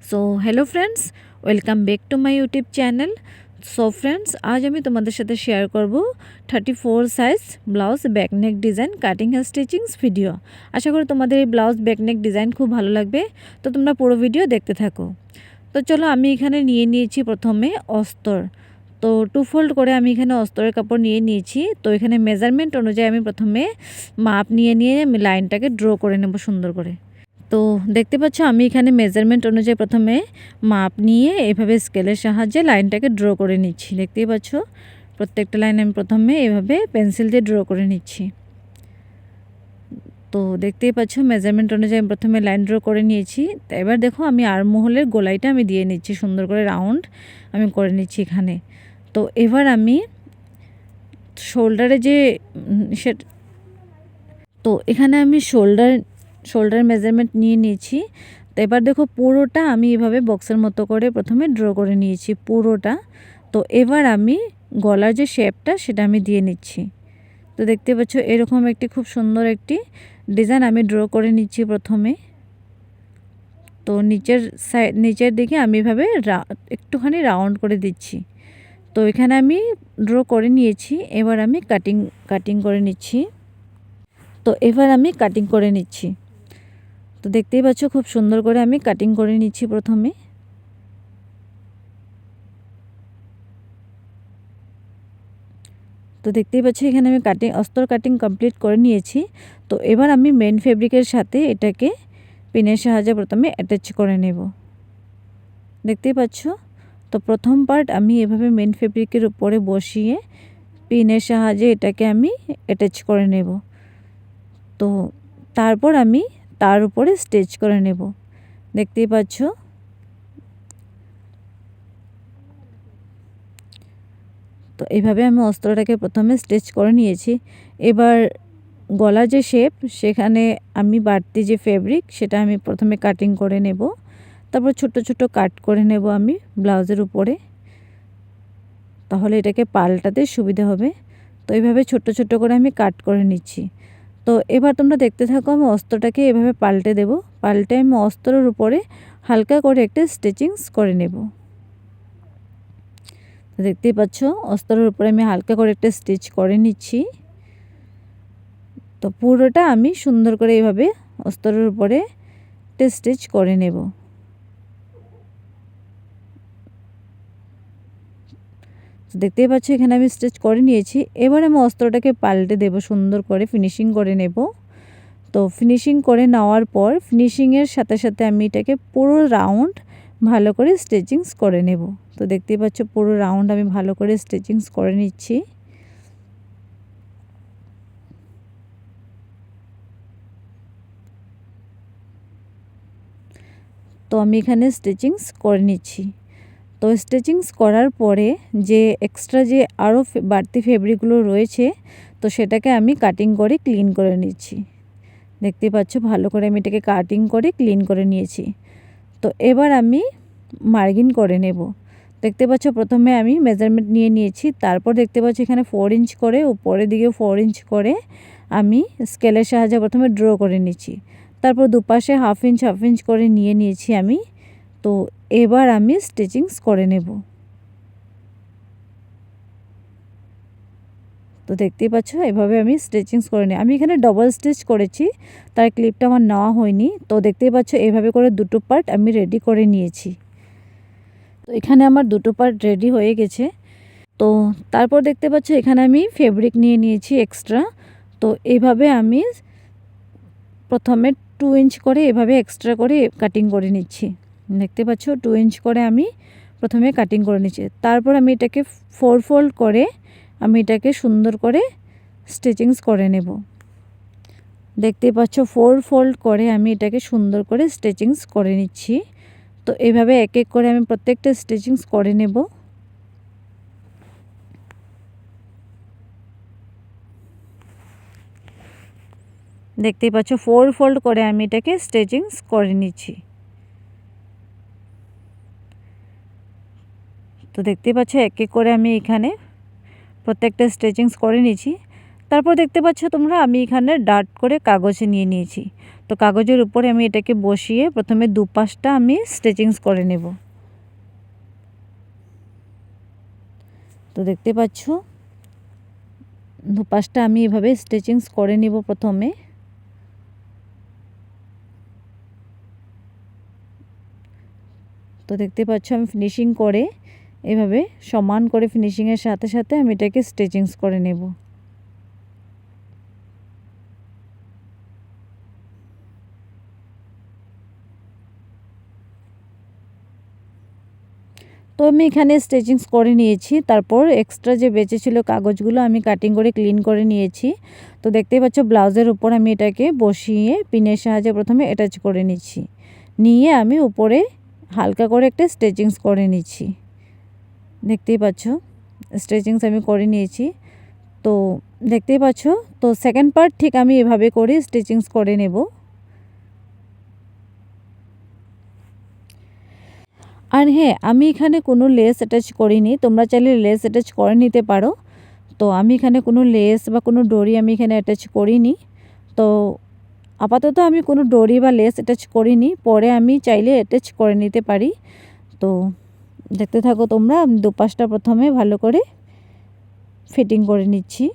So hello friends, welcome back to my YouTube channel. So friends, আজ আমি তোমাদের সাথে শেয়ার করব 34 size blouse back neck design cutting and stitchings video. আশা করি তোমাদের এই ব্লাউজ ব্যাকনেক ডিজাইন খুব ভালো লাগবে, তো তোমরা পুরো ভিডিও দেখতে থাকো। তো চলো, আমি এখানে নিয়ে নিয়েছি প্রথমে অস্তর। তো টু ফোল্ড করে আমি এখানে অস্তরের কাপড় নিয়ে নিয়েছি। তো এখানে মেজারমেন্ট অনুযায়ী আমি প্রথমে মাপ নিয়ে আমি লাইনটাকে ড্র করে নেব সুন্দর করে। তো দেখতে পাচ্ছ, আমি এখানে মেজারমেন্ট অনুযায়ী প্রথমে মাপ নিয়ে এভাবে স্কেলের সাহায্যে লাইনটাকে ড্র করে নিচ্ছি। দেখতেই পাচ্ছ, প্রত্যেকটা লাইন আমি প্রথমে এভাবে পেন্সিল দিয়ে ড্র করে নিচ্ছি। তো দেখতেই পাচ্ছ, মেজারমেন্ট অনুযায়ী আমি প্রথমে লাইন ড্র করে নিয়েছি। তো এবার দেখো, আমি আর্মহোলের গোলাইটা আমি দিয়ে নিচ্ছি, সুন্দর করে রাউন্ড আমি করে নিচ্ছি এখানে। তো এবার আমি শোল্ডারে যে তো এখানে আমি শোল্ডার মেজারমেন্ট নিয়ে নিয়েছি। তো এবার দেখো, পুরোটা আমি এভাবে বক্সের মতো করে প্রথমে ড্র করে নিয়েছি পুরোটা। তো এবার আমি গলার যে শেপটা সেটা আমি দিয়ে নিচ্ছি। তো দেখতে পাচ্ছ, এরকম একটি খুব সুন্দর একটি ডিজাইন আমি ড্র করে নিচ্ছি প্রথমে। তো নিচের দিকে আমি এভাবে একটুখানি রাউন্ড করে দিচ্ছি। তো এখানে আমি ড্র করে নিয়েছি। এবার আমি কাটিং করে নিচ্ছি। তো এবার আমি কাটিং করে নিচ্ছি। তো দেখতেই পাচ্ছ, খুব সুন্দর করে আমি কাটিং করে নিচ্ছি প্রথমে। তো দেখতেই পাচ্ছ, এখানে আমি অস্তর কাটিং কমপ্লিট করে নিয়েছি। তো এবার আমি মেন ফেব্রিকের সাথে এটাকে পিনের সাহায্যে প্রথমে অ্যাটাচ করে নেব। দেখতেই পাচ্ছ, তো প্রথম পার্ট আমি এভাবে মেন ফেব্রিকের উপরে বসিয়ে পিনের সাহায্যে এটাকে আমি অ্যাটাচ করে নেব। তো তারপর আমি তার উপরে স্টিচ করে নেব। দেখতেই পাচ্ছ, তো এইভাবে আমি অস্ত্রটাকে প্রথমে স্টিচ করে নিয়েছি। এবার গলার যে শেপ, সেখানে আমি বাড়তি যে ফেব্রিক সেটা আমি প্রথমে কাটিং করে নেব। তারপর ছোট ছোট কাট করে নেব আমি ব্লাউজের উপরে, তাহলে এটাকে পাল্টাতে সুবিধা হবে। তো এইভাবে ছোট ছোট করে আমি কাট করে নিচ্ছি। তো এবার তোমরা দেখতে থাকো, আমি অস্ত্রটাকে এভাবে পাল্টে দেব। পাল্টে আমি অস্ত্রের উপরে হালকা করে একটা স্টিচিংস করে নেব। দেখতেই পাচ্ছ, অস্তরের উপরে আমি হালকা করে একটা স্টিচ করে নিচ্ছি। তো পুরোটা আমি সুন্দর করে এইভাবে অস্তরের উপরে একটা স্টিচ করে নেব। দেখতেই পাচ্ছ, এখানে আমি স্টিচ করে নিয়েছি। এবার আমি অস্ত্রটাকে পাল্টে দেব, সুন্দর করে ফিনিশিং করে নেব। তো ফিনিশিং করে নেওয়ার পর ফিনিশিংয়ের সাথে সাথে আমি এটাকে পুরো রাউন্ড ভালো করে স্টিচিংস করে নেব। তো দেখতেই পাচ্ছ, পুরো রাউন্ড আমি ভালো করে স্টিচিংস করে নিচ্ছি। তো আমি এখানে স্টিচিংস করে নিচ্ছি। তো স্টিচিংস করার পরে যে এক্সট্রা যে আরও বাড়তি ফেব্রিকগুলো রয়েছে, তো সেটাকে আমি কাটিং করে ক্লিন করে নিচ্ছি। দেখতে পাচ্ছ, ভালো করে আমি এটাকে কাটিং করে ক্লিন করে নিয়েছি। তো এবার আমি মার্জিন করে নেব। দেখতে পাচ্ছ, প্রথমে আমি মেজারমেন্ট নিয়ে নিয়েছি। তারপর দেখতে পাচ্ছ, এখানে 4 ইঞ্চ করে উপরের দিকে 4 ইঞ্চ করে আমি স্কেলের সাহায্যে প্রথমে ড্র করে নিচ্ছি। তারপর দুপাশে হাফ ইঞ্চ করে নিয়েছি আমি। তো এবার আমি স্টিচিংস করে নেব। তো দেখতেই পাচ্ছ, এভাবে আমি স্টিচিংস করে নিই। আমি এখানে ডবল স্টিচ করেছি, তার ক্লিপটা আমার নেওয়া হয়নি। তো দেখতেই পাচ্ছ, এভাবে করে দুটো পার্ট আমি রেডি করে নিয়েছি। তো এখানে আমার দুটো পার্ট রেডি হয়ে গেছে। তো তারপর দেখতে পাচ্ছ, এখানে আমি ফেব্রিক নিয়ে নিয়েছি এক্সট্রা। তো এইভাবে আমি প্রথমে 2 ইঞ্চ করে এভাবে এক্সট্রা করে কাটিং করে নিচ্ছি। দেখতে পাচ্ছ, 2 ইঞ্চ করে আমি প্রথমে কাটিং করে নিচ্ছি। তারপর আমি এটাকে 4 ফোল্ড করে আমি এটাকে সুন্দর করে স্টিচিংস করে নেব। দেখতে পাচ্ছ, 4 ফোল্ড করে আমি এটাকে সুন্দর করে স্টিচিংস করে নিচ্ছি। তো এইভাবে এক এক করে আমি প্রত্যেকটা স্টিচিংস করে নেব। দেখতেই পাচ্ছ, 4 ফোল্ড করে আমি এটাকে স্টিচিংস করে নিচ্ছি। তো দেখতেই পাচ্ছ, এক এক করে আমি এখানে প্রত্যেকটা স্টিচিংস করে নিচ্ছি। তারপর দেখতে পাচ্ছ তোমরা আমি এখানে ডার্ট করে কাগজে নিয়ে নিয়েছি। তো কাগজের উপরে আমি এটাকে বসিয়ে প্রথমে দুপাশটা আমি স্টিচিংস করে নেব। তো দেখতে পাচ্ছ দুপাশটা আমি এভাবে স্টিচিংস করে নিব প্রথমে। তো দেখতে পাচ্ছ আমি ফিনিশিং করে এভাবে সমান করে ফিনিশিংয়ের সাথে সাথে আমি এটাকে স্টিচিংস করে নেব। তো আমি এখানে স্টিচিংস করে নিয়েছি। তারপর এক্সট্রা যে বেঁচে ছিল কাগজগুলো আমি কাটিং করে ক্লিন করে নিয়েছি। তো দেখতেই পাচ্ছ ব্লাউজের উপর আমি এটাকে বসিয়ে পিনের সাহায্যে প্রথমে অ্যাটাচ করে নিচ্ছি, নিয়ে আমি উপরে হালকা করে একটা স্টিচিংস করে নিচ্ছি। দেখতেই পাচ্ছ স্টিচিংস আমি করে নিয়েছি। তো দেখতেই পাচ্ছ তো সেকেন্ড পার্ট ঠিক আমি এভাবে করে স্টিচিংস করে নেব। আর হ্যাঁ, আমি এখানে কোনো লেস অ্যাটাচ করিনি, তোমরা চাইলে লেস অ্যাটাচ করে নিতে পারো। তো আমি এখানে কোনো লেস বা কোনো ডরি আমি এখানে অ্যাটাচ করিনি। তো আপাতত আমি কোনো ডরি বা লেস অ্যাটাচ করিনি, পরে আমি চাইলে অ্যাটাচ করে নিতে পারি। তো দেখতে থাকো তোমরা, আমি দুপাশটা প্রথমে ভালো করে ফিটিং করে নিচ্ছি।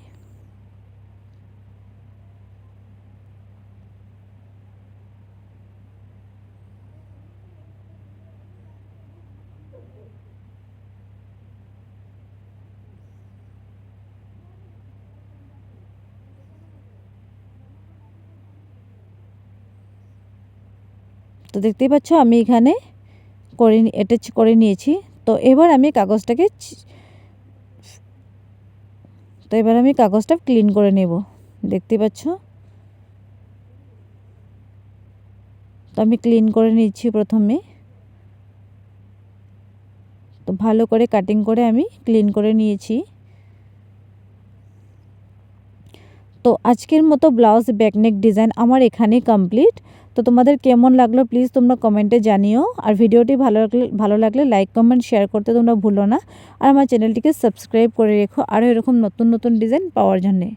তো দেখতেই পাচ্ছ আমি এখানে করে অ্যাটাচ করে নিয়েছি। তো এবার আমি কাগজটাকে ক্লিন করে নেব। দেখতে পাচ্ছ তো আমি ক্লিন করে নিচ্ছি প্রথমে। তো ভালো করে কাটিং করে আমি ক্লিন করে নিয়েছি। তো আজকের মতো ব্লাউজ ব্যাকনেক ডিজাইন আমার এখানে কমপ্লিট। তো তোমাদের কেমন লাগলো প্লিজ তোমরা কমেন্টে জানিও। আর ভিডিওটি ভালো লাগলে লাইক কমেন্ট শেয়ার করতে তোমরা ভুলো না। আর আমার চ্যানেলটিকে সাবস্ক্রাইব করে রেখো আরও এরকম নতুন নতুন ডিজাইন পাওয়ার জন্যে।